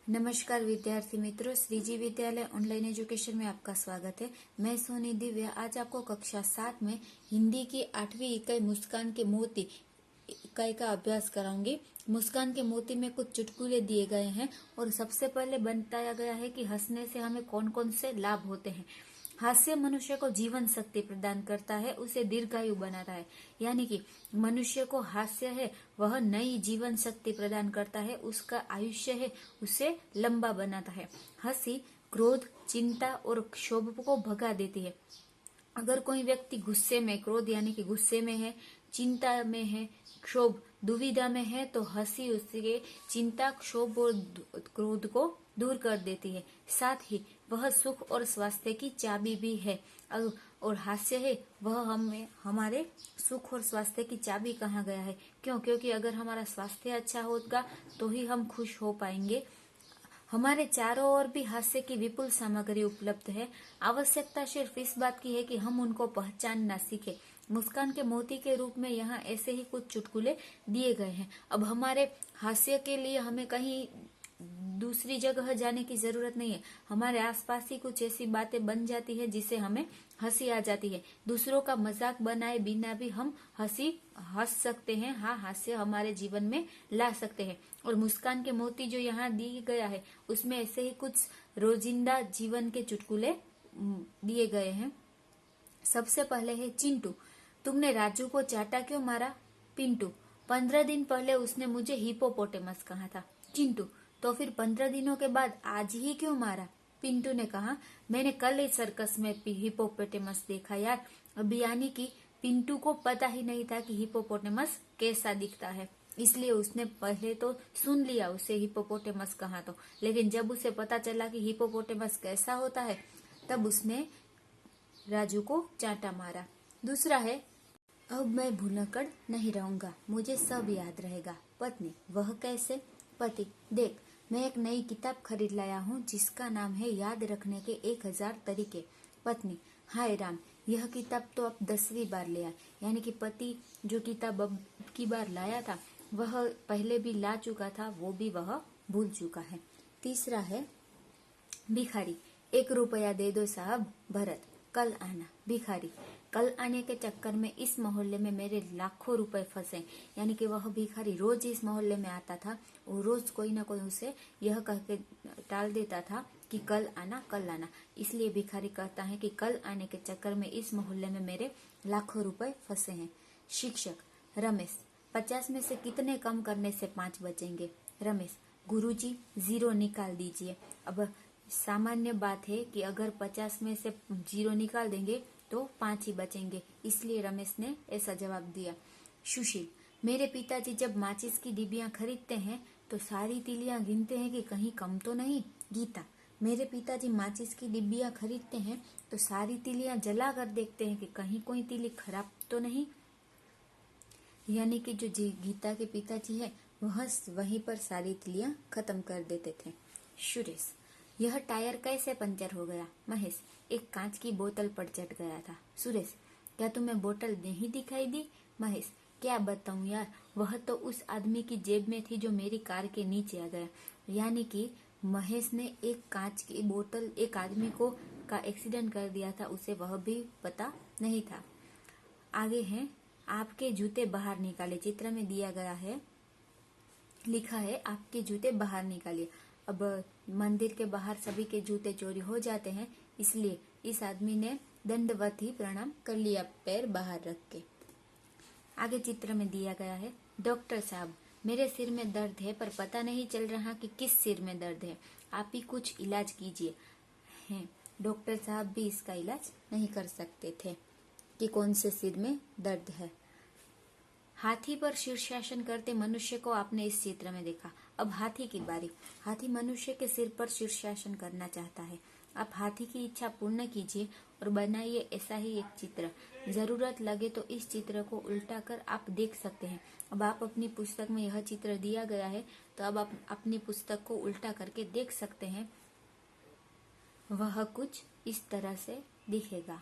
नमस्कार विद्यार्थी मित्रों, श्रीजी विद्यालय ऑनलाइन एजुकेशन में आपका स्वागत है। मैं सोनी दिव्या आज आपको कक्षा 7 में हिंदी की 8वीं इकाई मुस्कान के मोती इकाई का अभ्यास कराऊंगी। मुस्कान के मोती में कुछ चुटकुले दिए गए हैं और सबसे पहले बताया गया है कि हंसने से हमें कौन कौन से लाभ होते हैं। हास्य मनुष्य को जीवन शक्ति प्रदान करता है, उसे दीर्घायु बनाता है। यानी कि मनुष्य को हास्य है वह नई जीवन शक्ति प्रदान करता है, उसका आयुष्य है उसे लंबा बनाता है। हंसी क्रोध, चिंता और क्षोभ को भगा देती है। अगर कोई व्यक्ति गुस्से में, क्रोध यानी कि गुस्से में है, चिंता में है, क्षोभ दुविधा में है, तो हंसी उसके चिंता, क्षोभ और क्रोध को दूर कर देती है। साथ ही वह सुख और स्वास्थ्य की चाबी भी है। और हास्य है वह हमें हमारे सुख और स्वास्थ्य की चाबी कहा गया है। क्यों? क्योंकि अगर हमारा स्वास्थ्य अच्छा होगा तो ही हम खुश हो पाएंगे। हमारे चारों ओर भी हास्य की विपुल सामग्री उपलब्ध है। आवश्यकता सिर्फ इस बात की है कि हम उनको पहचानना सीखें। मुस्कान के मोती के रूप में यहाँ ऐसे ही कुछ चुटकुले दिए गए हैं। अब हमारे हास्य के लिए हमें कहीं दूसरी जगह जाने की जरूरत नहीं है। हमारे आसपास ही कुछ ऐसी बातें बन जाती है जिसे हमें हंसी आ जाती है। दूसरों का मजाक बनाए बिना भी हम हंस सकते हैं। हाँ, हास्य हमारे जीवन में ला सकते हैं। और मुस्कान के मोती जो यहाँ दी गया है उसमें ऐसे ही कुछ रोजिंदा जीवन के चुटकुले दिए गए हैं। सबसे पहले है चिंटू, तुमने राजू को चाटा क्यों मारा? पिंटू, 15 दिन पहले उसने मुझे हिपोपोटेमस कहा था। चिंटू, तो फिर 15 दिनों के बाद आज ही क्यों मारा? पिंटू ने कहा, मैंने कल ही सर्कस में हिपोपोटेमस देखा यार। अब यानी कि पिंटू को पता ही नहीं था कि हिपोपोटेमस कैसा दिखता है, इसलिए उसने पहले तो सुन लिया उसे हिपोपोटेमस कहा तो, लेकिन जब उसे पता चला कि हिपोपोटेमस कैसा होता है तब उसने राजू को चांटा मारा। दूसरा है, अब मैं भूलक्कड़ नहीं रहूंगा, मुझे सब याद रहेगा। पत्नी, वह कैसे? पति, देख मैं एक नई किताब खरीद लाया हूँ जिसका नाम है याद रखने के 1000 तरीके। पत्नी, हाय राम, यह किताब तो अब 10वीं बार लिया। यानी कि पति जो किताब अब की बार लाया था वह पहले भी ला चुका था, वो भी वह भूल चुका है। तीसरा है भिखारी, 1 रुपया दे दो साहब। भरत, कल आना। भिखारी, कल आने के चक्कर में इस मोहल्ले में मेरे लाखों रुपए फंसे। यानी कि वह भिखारी रोज इस मोहल्ले में आता था और रोज कोई ना कोई उसे यह कह के टाल देता था कि कल आना कल आना। इसलिए भिखारी कहता है कि कल आने के चक्कर में इस मोहल्ले में मेरे लाखों रुपए फंसे हैं। शिक्षक, रमेश, 50 में से कितने कम करने से 5 बचेंगे? रमेश, गुरुजी 0 निकाल दीजिए। अब सामान्य बात है कि अगर 50 में से 0 निकाल देंगे तो 5 ही बचेंगे, इसलिए रमेश ने ऐसा जवाब दिया। सुशील, मेरे पिताजी जब माचिस की डिब्बियां खरीदते हैं तो सारी तीलियां गिनते हैं कि कहीं कम तो नहीं। गीता, मेरे पिताजी माचिस की डिब्बियां खरीदते हैं तो सारी तीलियां जला कर देखते हैं कि कहीं कोई तीली खराब तो नहीं। यानी कि जो गीता के पिताजी है वह वहीं पर सारी तीलियां खत्म कर देते थे। सुरेश, यह टायर कैसे पंचर हो गया? महेश, एक कांच की बोतल पर चढ़ गया था। सुरेश, क्या तुम्हें बोतल नहीं दिखाई दी? महेश, क्या बताऊं यार, वह तो उस आदमी की जेब में थी जो मेरी कार के नीचे आ गया। यानी कि महेश ने एक कांच की बोतल, एक आदमी को का एक्सीडेंट कर दिया था, उसे वह भी पता नहीं था। आगे है, आपके जूते बाहर निकाले। चित्र में दिया गया है, लिखा है आपके जूते बाहर निकालिए। अब मंदिर के बाहर सभी के जूते चोरी हो जाते हैं, इसलिए इस आदमी ने दंडवत ही प्रणाम कर लिया पैर बाहर रख के। आगे चित्र में दिया गया है, डॉक्टर साहब, मेरे सिर में दर्द है पर पता नहीं चल रहा कि किस सिर में दर्द है, आप ही कुछ इलाज कीजिए। हैं, डॉक्टर साहब भी इसका इलाज नहीं कर सकते थे कि कौन से सिर में दर्द है। हाथी पर शीर्षासन करते मनुष्य को आपने इस चित्र में देखा। अब हाथी की बारी। हाथी मनुष्य के सिर पर शीर्षासन करना चाहता है। आप हाथी की इच्छा पूर्ण कीजिए और बनाइए ऐसा ही एक चित्र। जरूरत लगे तो इस चित्र को उल्टा कर आप देख सकते हैं। अब आप अपनी पुस्तक में यह चित्र दिया गया है तो अब आप अपनी पुस्तक को उल्टा करके देख सकते हैं। वह कुछ इस तरह से दिखेगा।